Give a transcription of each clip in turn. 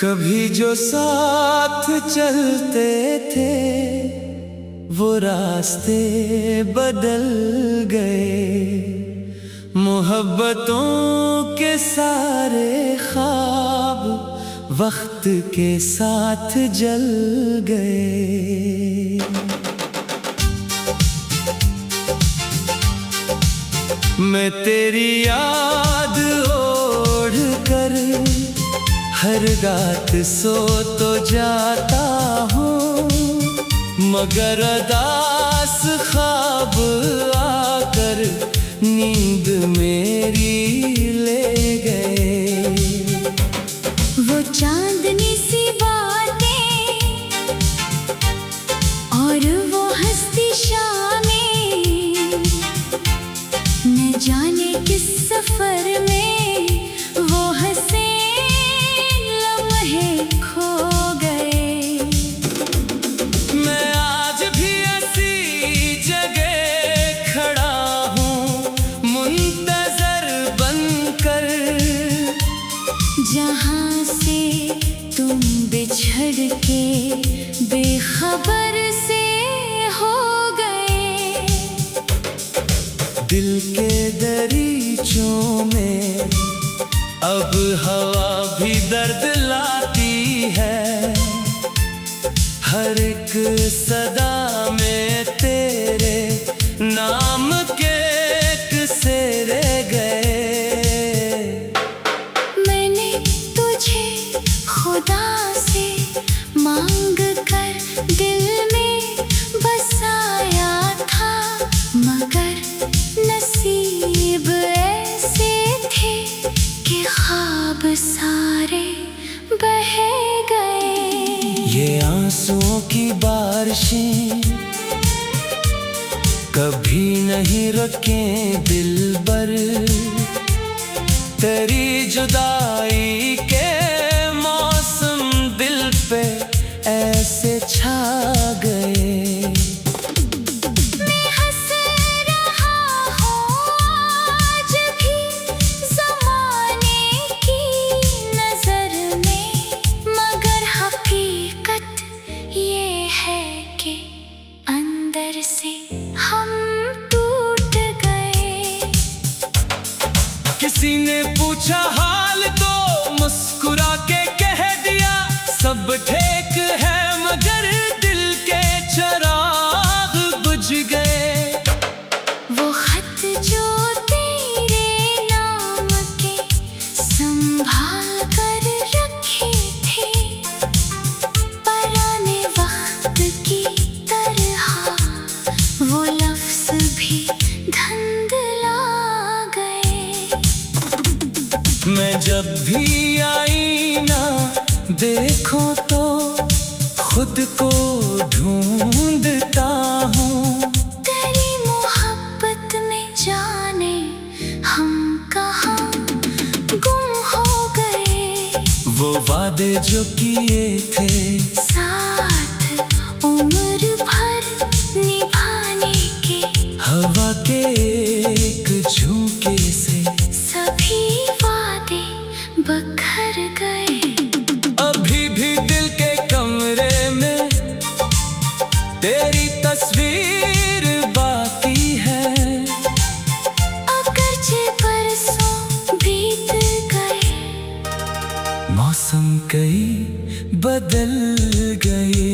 कभी जो साथ चलते थे वो रास्ते बदल गए। मोहब्बतों के सारे ख्वाब वक्त के साथ जल गए। मैं तेरी याद ओढ़ कर हर रात सो तो जाता हूँ, मगर उदास ख्वाब आकर नींद मेरी ले गए। वो चांदनी सी बातें और वो हंसती शामें, न जाने किस सफर में वो हंसे लम्हे खो गए। मैं आज भी ऐसी जगह खड़ा हूँ मुंतजर बनकर, जहाँ से तुम बिछड़ के बेखबर से हो गए। दिल के दरीचों में अब हवा भी दर्द लाती है। हर एक सदा में तेरे नाम के किस्से रह गए। मैंने तुझे खुदा से मांग कर दिल में बसाया था, मगर नसीब ऐसे थे कि ख्वाब सारे बह गए। ये आंसुओं की बारिशें कभी नहीं रुकें दिलबर, तेरी जुदाई के मौसम दिल पे ऐसे छा गए। मैं हंस रहा हूँ आज भी ज़माने की नज़र में, मगर हकीकत ये है कि अंदर से हम टूट गए। किसी ने पूछा हाल तो मुस्कुरा के कह दिया, सब ठीक है मगर दिल के चिराग बुझ गए। वो खत जो तेरे नाम के संभाल कर रखे थे, पराने वक्त की तरह वो लफ्ज़ भी धुंधला गए। मैं जब भी आईना देखूं तो खुद को ढूंढता हूँ। तेरी मोहब्बत में जाने हम कहाँ गुम हो गए। वो वादे जो किए थे साथ उम्र भर निभाने के, हवा के एक झोंके से सभी वादे बखर गए। अभी भी दिल के कमरे में तेरी तस्वीर बाकी है। अगरचे बरसों बीत गए, मौसम कई बदल गए।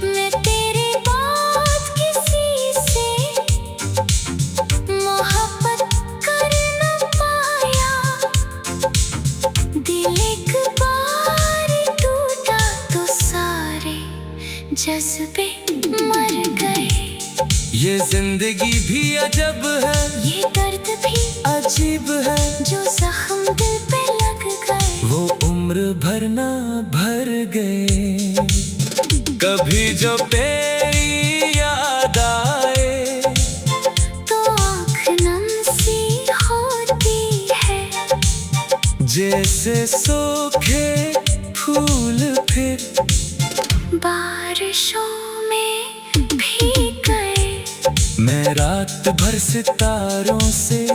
मैं तेरे बाद किसी से मोहब्बत कर न पाया। दिल एक बार टूटा तो सारे जज्बे मर गए। ये जिंदगी भी अजब है, ये दर्द भी अजीब है, जो जख्म दिल पे लग गए। वो उम्र भर ना भर गए। कभी जो तेरी याद आए तो आँख नम सी होती है, जैसे सूखे फूल फिर बारिशों में भीग गए। मैं रात भर सितारों से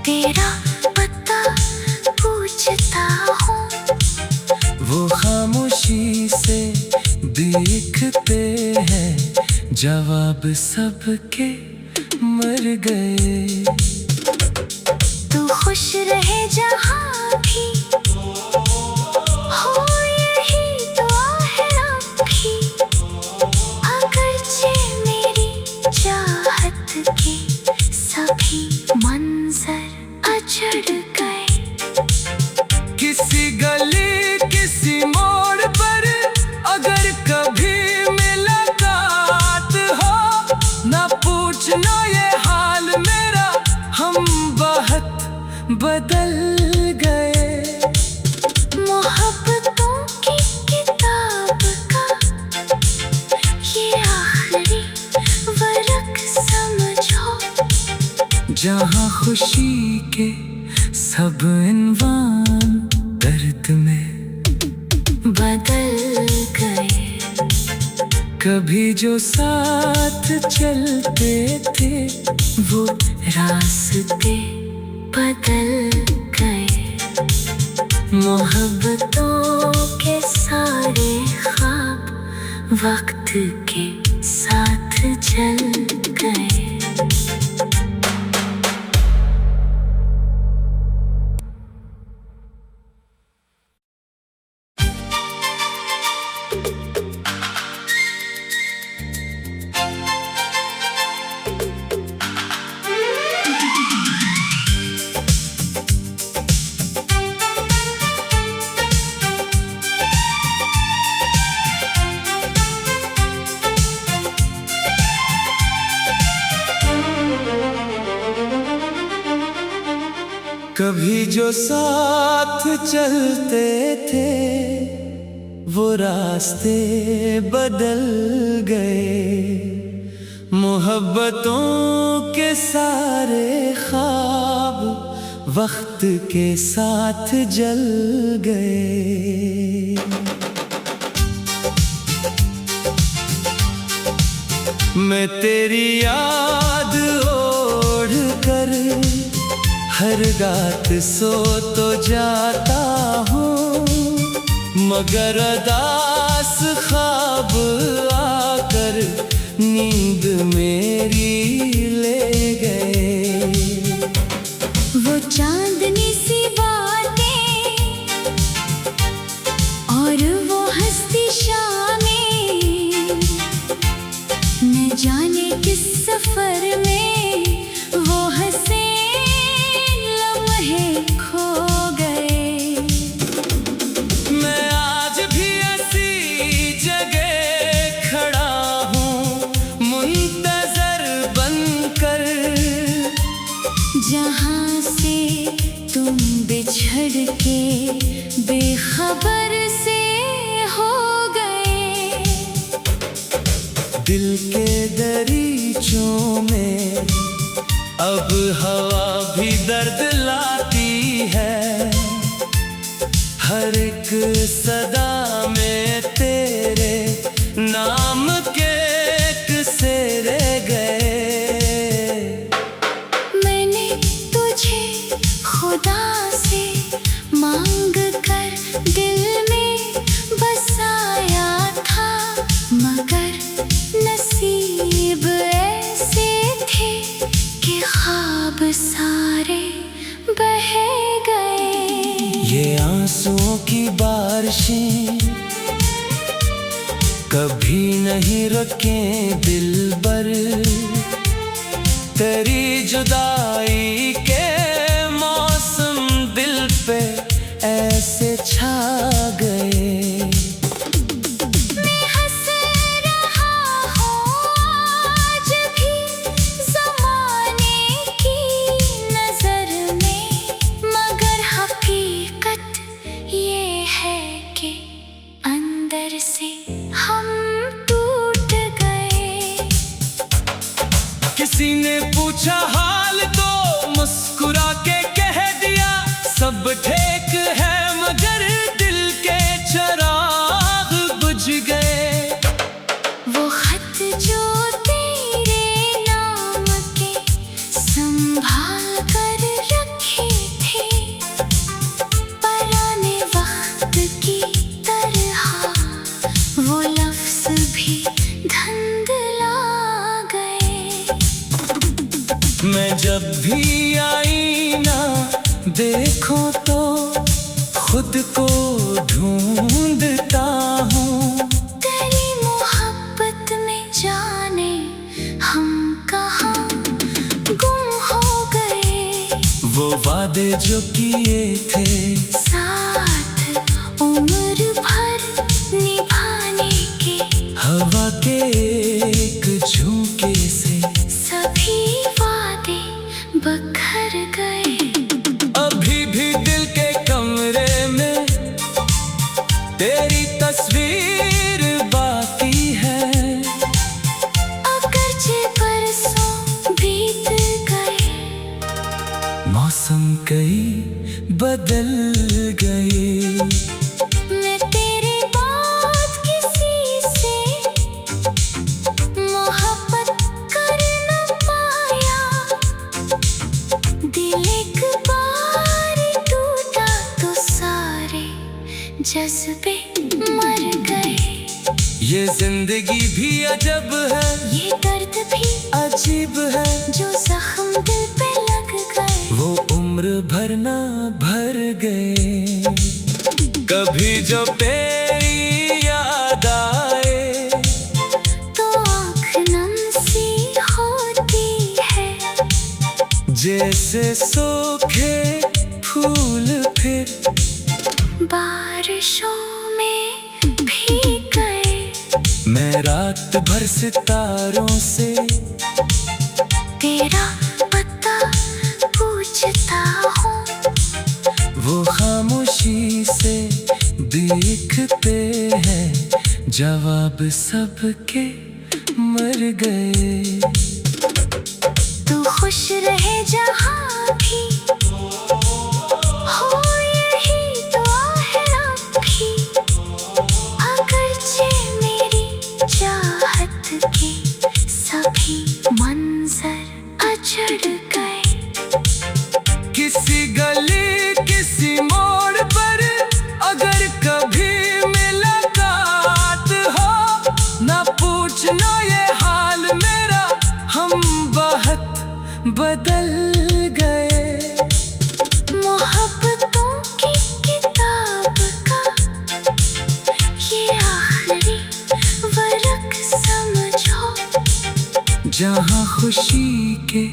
तेरा पता पूछता हूँ। वो खामोशी से देखते हैं, जवाब सबके मर गए। तू खुश रहे जहाँ भी हो, यही दुआ है अब भी। अगरचे मेरी चाहत के सभी मंजर अजड़ गए। किसी गली किसी मोड़ पर अगर कभी मुलाकात हो, ना पूछना ये हाल मेरा, हम बहुत बदल गए। मोहब्बतों की किताब का ये आखिरी वर्क समझो, जहाँ खुशी के सब इन्वान दर्द में बदल गए। कभी जो साथ चलते थे वो रास्ते बदल गए। मोहब्बतों के सारे ख्वाब वक्त के साथ जल गए। कभी जो साथ चलते थे वो रास्ते बदल गए। मोहब्बतों के सारे ख्वाब वक्त के साथ जल गए। मैं तेरी याद ओढ़ कर हर रात सो तो जाता हूँ, मगर अदास ख्वाब आकर नींद मेरी ले गए। वो चांदनी सी बातें और वो हंसती शामें, न जाने किस सफर में वो हंसे खो गए। मैं आज भी ऐसी जगह खड़ा हूँ मुंतजर बनकर, जहाँ से तुम बिछड़ के बेखबर से हो गए। दिल के दरीचों में अब हवा भी दर्द लाती है। हर एक सदा में तेरे नाम के किस्से रह गए। मैंने तुझे खुदा से मांग कर दिल में बसाया था, मगर नसीब ऐसे थे कि ख्वाब सारे बह गए। ये आंसुओं की बारिशें कभी नहीं रुकें दिलबर, तेरी जुदाई के मौसम दिल पे ऐसे छा गए। किसी ने पूछा हाल तो मुस्कुरा के कह दिया, सब ठीक है मगर दिल के चिराग बुझ गए। वो खत जो तेरे नाम के संभाल कर रखे थे, पराने वक्त की वो लफ्ज भी धुंधला गए। मैं जब भी आईना देखूं तो खुद को ढूंढता हूँ। तेरी मोहब्बत में जाने हम कहाँ गुम हो गए। वो वादे जो किए थे साथ उम्र भर निभाने के, हवा के एक झोंके से सभी वादे बखर गए। अभी भी दिल के कमरे में तेरी तस्वीर बाकी है। अगरचे बरसों बीत गए, मौसम कई बदल गए। मैं तेरे बाद किसी से मोहब्बत कर न पाया। दिल एक बार टूटा तो सारे जज्बे मर गए। ये जिंदगी भी अजब है, ये दर्द भी अजीब है, जो जख्म दिल पे लग गए। वो उम्र भर ना भर गए। कभी जो तेरी याद आए तो आँख नम सी होती है। जैसे सूखे फूल फिर बारिशों में भीग गए। मैं रात भर सितारों से तेरा पता पूछता हूँ। वो खामोशी से देखते हैं, जवाब सबके मर गए। तू खुश रहे जहाँ भी हो, यही दुआ है अब भी। अगरचे मेरी चाहत के सभी मंजर अजड़ गए। किसी गली किसी मोड़ पर अगर कभी मुलाकात हो, ना पूछना ये हाल मेरा, हम बहुत बदल गए। मोहब्बतों की किताब का ये आखिरी वर्क समझो। जहाँ खुशी के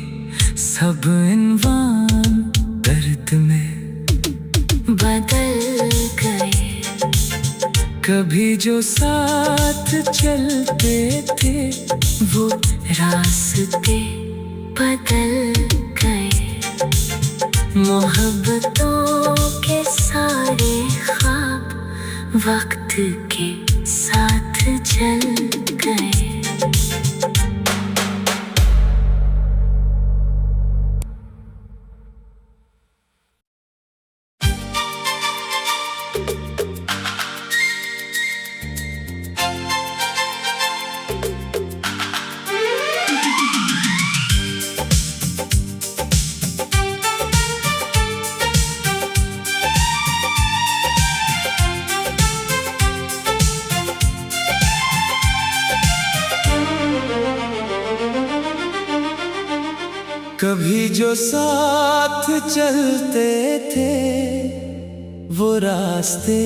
सब इन्वान दर्द में बदल गए। कभी जो साथ चलते थे वो रास्ते बदल गए। मोहब्बतों के सारे ख्वाब वक्त के साथ जल गए। कभी जो साथ चलते थे वो रास्ते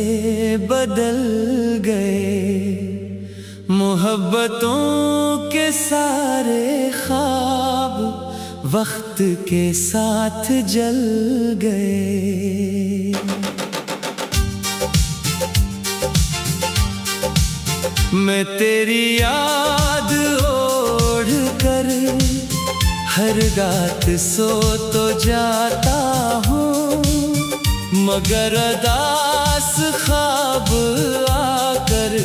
बदल गए। मोहब्बतों के सारे ख्वाब वक्त के साथ जल गए। मैं तेरी याद ओढ़ कर हर रात सो तो जाता हूँ, मगर अदास ख्वाब आकर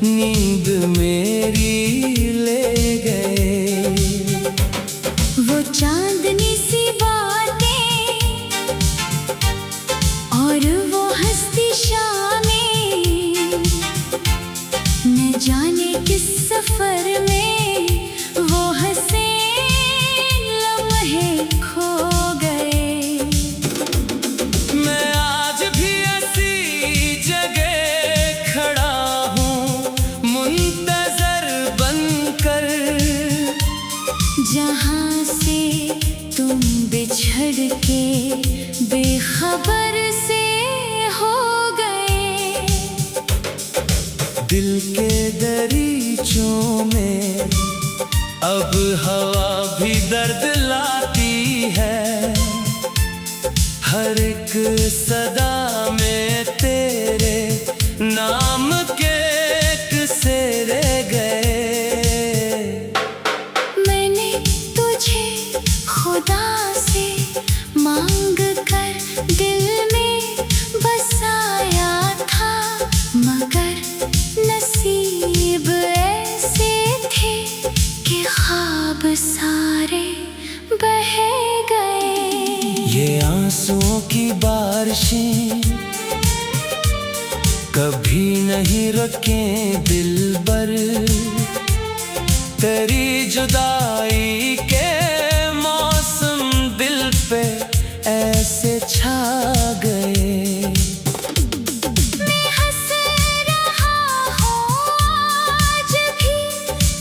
नींद मेरी ले गए। वो चांदनी सी बातें और वो हंसती शामें, न जाने किस सफर में वो हंसे लम्हे खो गए। मैं आज भी ऐसी जगह खड़ा हूँ, जहाँ से तुम बिछड़ के बेखबर से हो गए। दिल के दरीचों में अब हवा भी दर्द लाती है। हर एक सदा में तेरे नाम के किस्से रह गए। मैंने तुझे खुदा से मांग कर दिल में बसाया था, मगर नसीब ऐसे थे कि ख्वाब सारे बह गए। ये आंसुओं की बारिशें कभी नहीं रुकें दिलबर। तेरी जुदाई के मौसम दिल पे ऐसे छा गए। मैं हंस रहा हूँ आज भी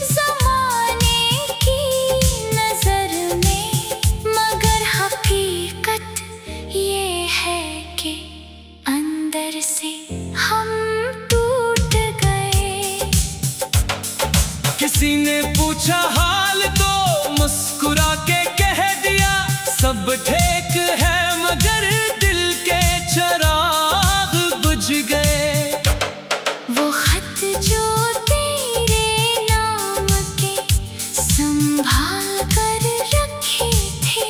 ज़माने की नज़र में, मगर हकीकत ये है कि अंदर से हम टूट गए। किसी ने पूछा हाल तो मुस्कुरा के कह दिया, सब ठीक है मगर दिल के चिराग बुझ गए। वो खत जो तेरे नाम के संभाल कर रखे थे,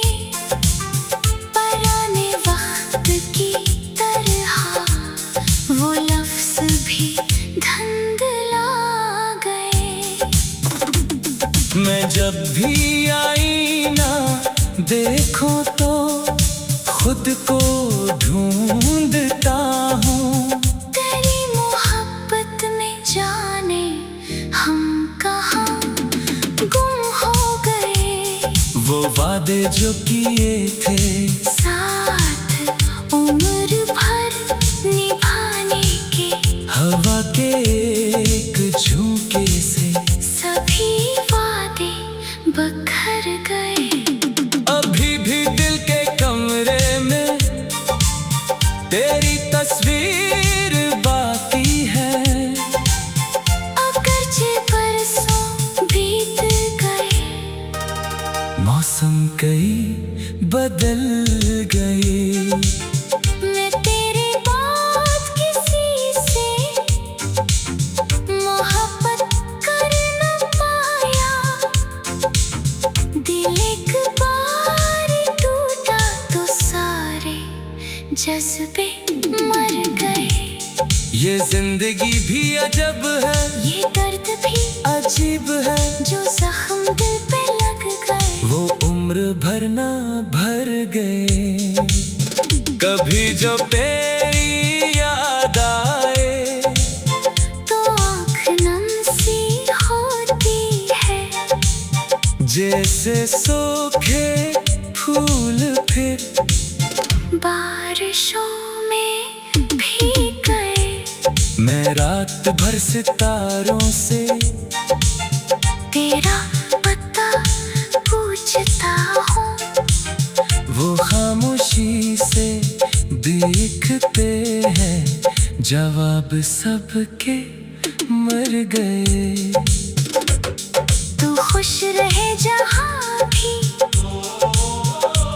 पराने वक्त की तरह वो लफ्ज़ भी धुंधला गए। मैं जब भी आईना देखूं तो खुद को ढूंढता हूँ। तेरी मोहब्बत में जाने हम कहाँ गुम हो गए। वो वादे जो किए थे साथ उम्र भर निभाने के, हवा के एक झोंके से सभी वादे बखर गए। अभी भी दिल के कमरे में तेरी तस्वीर बाकी है। अगरचे बरसों बीत गए, मौसम कई बदल गए। मैं तेरे बाद किसी से मोहब्बत कर न पाया। दिल एक बार टूटा तो सारे जज्बे मर गए। ये जिंदगी भी अजब है, ये दर्द भी अजीब है, जो जख्म दिल पे लग गए। वो उम्र भर ना भर गए। कभी जो तेरी याद आए तो आँख नम सी होती है, जैसे सूखे फूल फिर बारिशों में भीग गए। मैं रात भर सितारों से तेरा पता पूछता हूँ, वो खामोशी से देखते हैं, जवाब सबके मर गए। तू खुश रहे जहाँ भी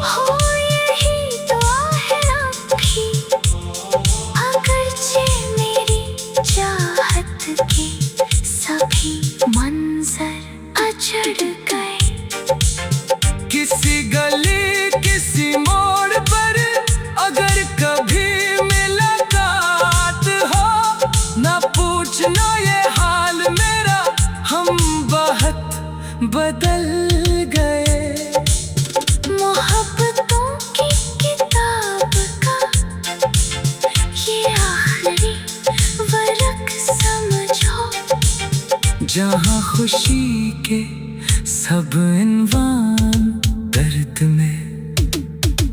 हो, यही दुआ है अब भी। अगरचे मेरी चाहत के सभी मंजर अजड़ गए। किसी गली किसी मोड़ पर अगर कभी मुलाकात हो, ना पूछना ये हाल मेरा, हम बहुत बदल गए। मोहब्बतों की किताब का ये आखिरी वर्क समझो, जहाँ खुशी के सब इन्वान दर्द में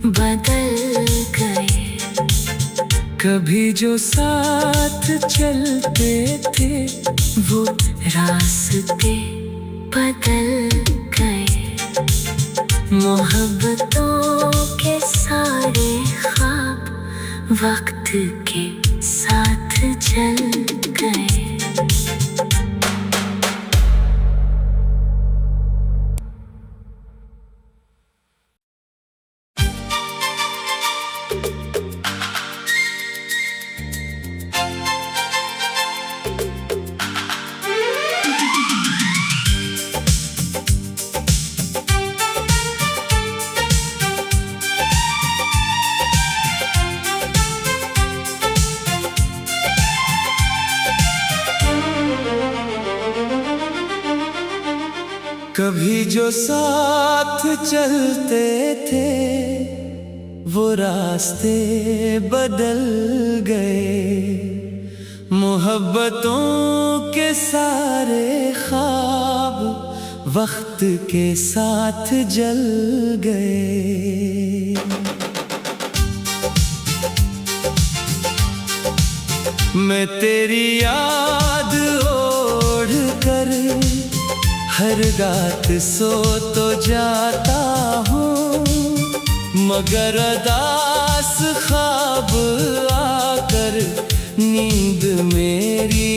बदल गए। कभी जो साथ चलते थे वो रास्ते बदल गए। मोहब्बतों के सारे ख्वाब वक्त के साथ जल गए। कभी जो साथ चलते थे वो रास्ते बदल गए। मोहब्बतों के सारे ख्वाब वक्त के साथ जल गए। मैं तेरी याद ओढ़ कर हर रात सो तो जाता हूँ, मगर उदास ख्वाब आकर नींद मेरी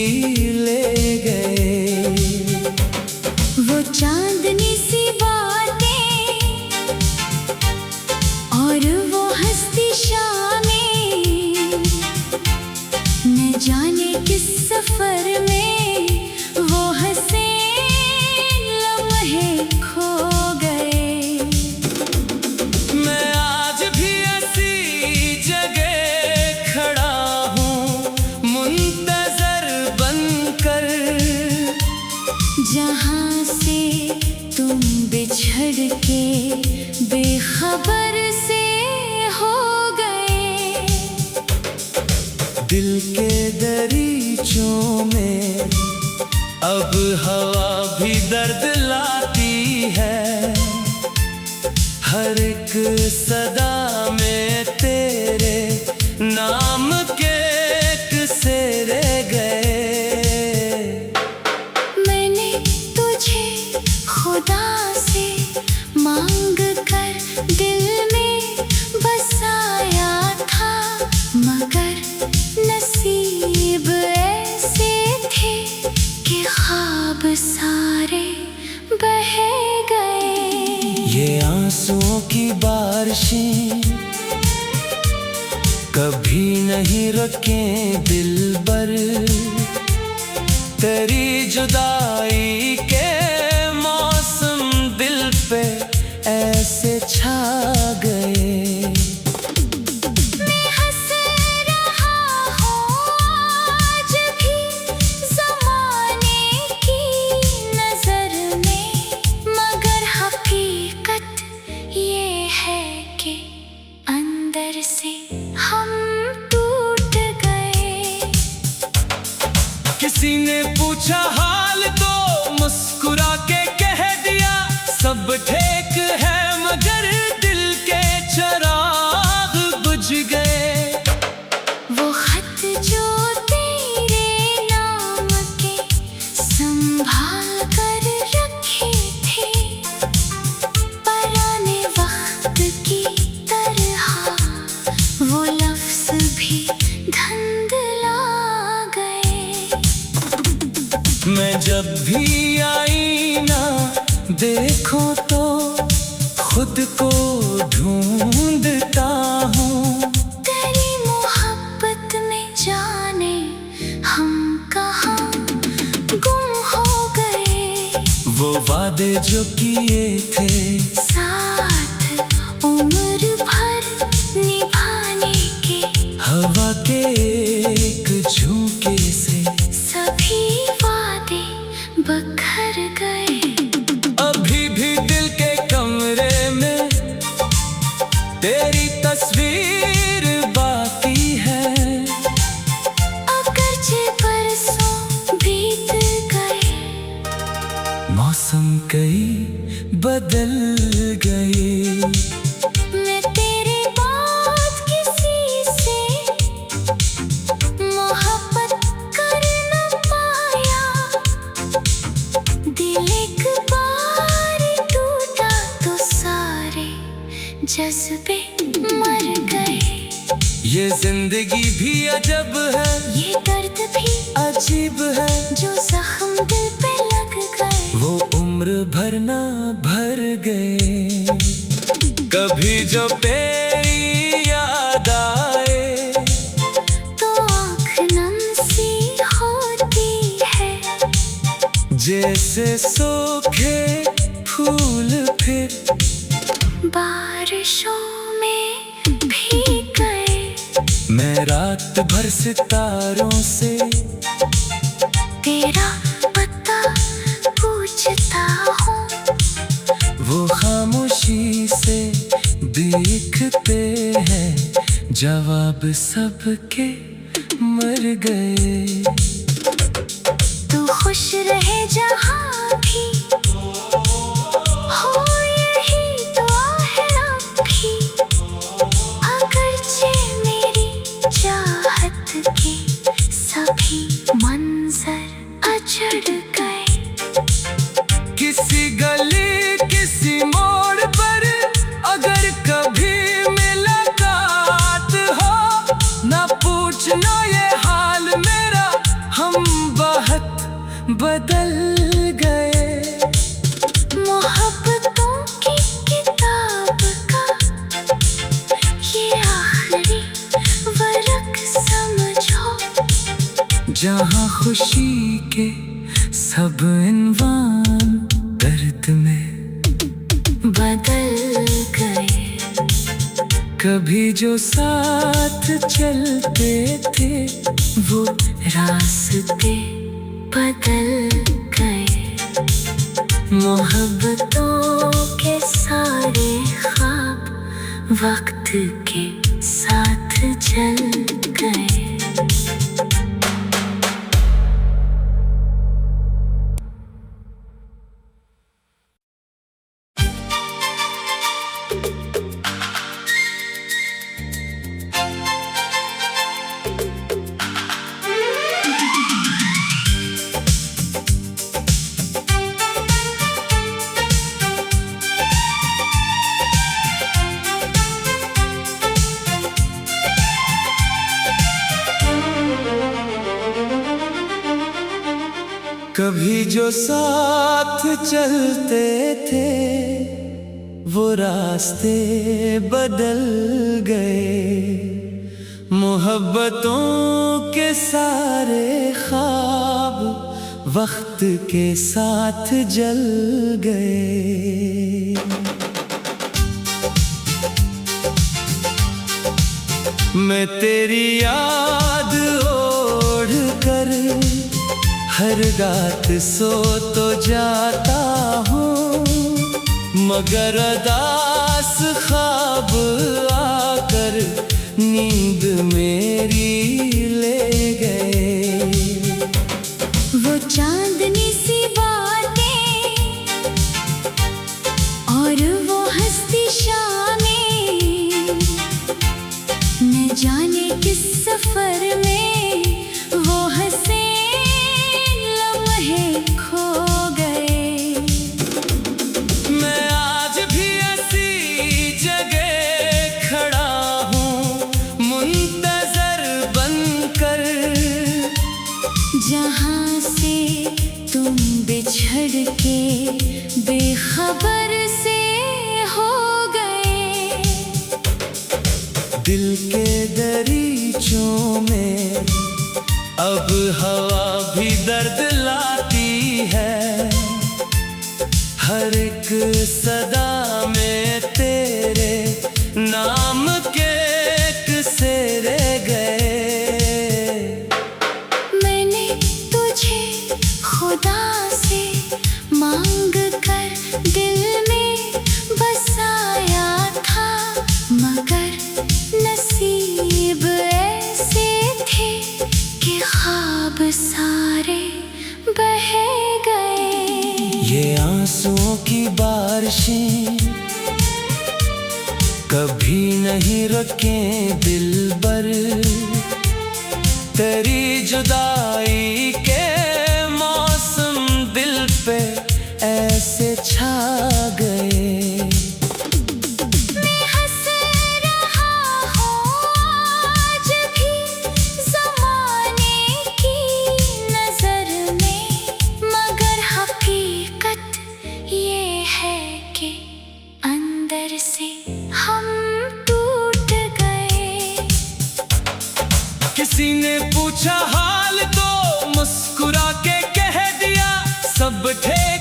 ले गए। वो चांदनी सी बातें और वो हस्ती शामें, न जाने किस सफर में वो हंसे खो गए। मैं आज भी ऐसी जगह खड़ा हूँ मुंतजर बनकर, जहाँ से तुम बिछड़ के बेखबर से हो गए। दिल के दरीचों में अब हवा भी दर्द लाती है। हर एक सदा में तेरे नाम के किस्से रह गए। मैंने तुझे खुदा से मांग कर दिल में बसाया था, मगर नसीब ऐसे थे कि ख्वाब सारे बह गए। ये आंसुओं की बारिशें कभी नहीं रुकें दिलबर, तेरी जुदाई के मौसम दिल पे ऐसे छा गए। मैं हंस रहा हूँ आज भी ज़माने की नज़र में, मगर हकीकत ये है कि अंदर से हम टूट गए। किसी ने पूछा हाल तो मुस्कुरा के कह दिया, सब ठीक है मगर दिल के चिराग बुझ गए। वो खत जो तेरे नाम के संभाल कर रखे थे, पराने वक्त की तरह वो लफ्ज़ भी धुंधला गए। मैं जब भी आईना देखूं तो खुद को ढूंढता हूँ। तेरी मोहब्बत में जाने हम कहाँ गुम हो गए। वो वादे जो किए थे साथ उम्र भर निभाने के, हवा के एक झोंके से सभी वादे बखर गए। अभी भी दिल के कमरे में तेरी तस्वीर बाकी है। अगरचे बरसों बीत गए, मौसम कई बदल गए। मैं तेरे बाद किसी से मोहब्बत कर न पाया। दिल एक बार टूटा तो सारे जज्बे मर गए। ये जिंदगी भी अजब है, ये दर्द भी अजीब है, जो जख्म दिल पे लग गए। वो उम्र भर ना भर गए। कभी जो तेरी याद आए तो आँख नम सी होती है। जैसे सूखे फूल फिर बारिशों में भीग गए। मैं रात भर सितारों से तेरा पता पूछता हूँ। वो खामोशी से देखते हैं, जवाब सबके मर गए। तू खुश रहे जहाँ भी हो, यही दुआ है अब भी। अगरचे मेरी चाहत के सभी मंजर अजड़ गए। किसी गली किसी मोड़ पर अगर कभी मुलाकात हो, ना पूछना ये हाल मेरा, हम बहुत बदल गए। मोहब्बतों की किताब का ये आखिरी वर्क समझो। जहाँ खुशी के सब इन्वान दर्द में बदल गए। कभी जो साथ चलते थे, वो रास्ते बदल गए। मोहब्बतों के सारे ख्वाब वक्त के साथ जल गए। कभी जो साथ चलते थे, वो रास्ते बदल गए। मोहब्बतों के सारे ख्वाब वक्त के साथ जल गए। मैं तेरी याद ओढ़ कर हर रात सो तो जाता हूँ, मगर अदास ख्वाब आकर नींद मेरी ले गए। वो चांदनी सी बातें और वो हंसती शामें, न जाने किस सफर में वो हंसे लम्हे खो गए। मैं आज भी ऐसी जगह खड़ा हूँ, मुंतजर बनकर, जहाँ से तुम बिछड़ के बेखबर से हो गए। दिल के दरीचों में अब हवा भी दर्द लाती है। हर एक सदा में तेरे नाम के किस्से रह गए। मैंने तुझे खुदा से मांग कर दिल में बसाया था, मगर नसीब ऐसे थे कि ख्वाब सारे बह गए। ये आंसुओं की बारिशें कभी नहीं रुकें दिलबर, तेरी जुदाई के मौसम दिल पे ऐसे छा गए। मैं हंस किसी ने पूछा हाल तो मुस्कुरा के कह दिया सब ठीक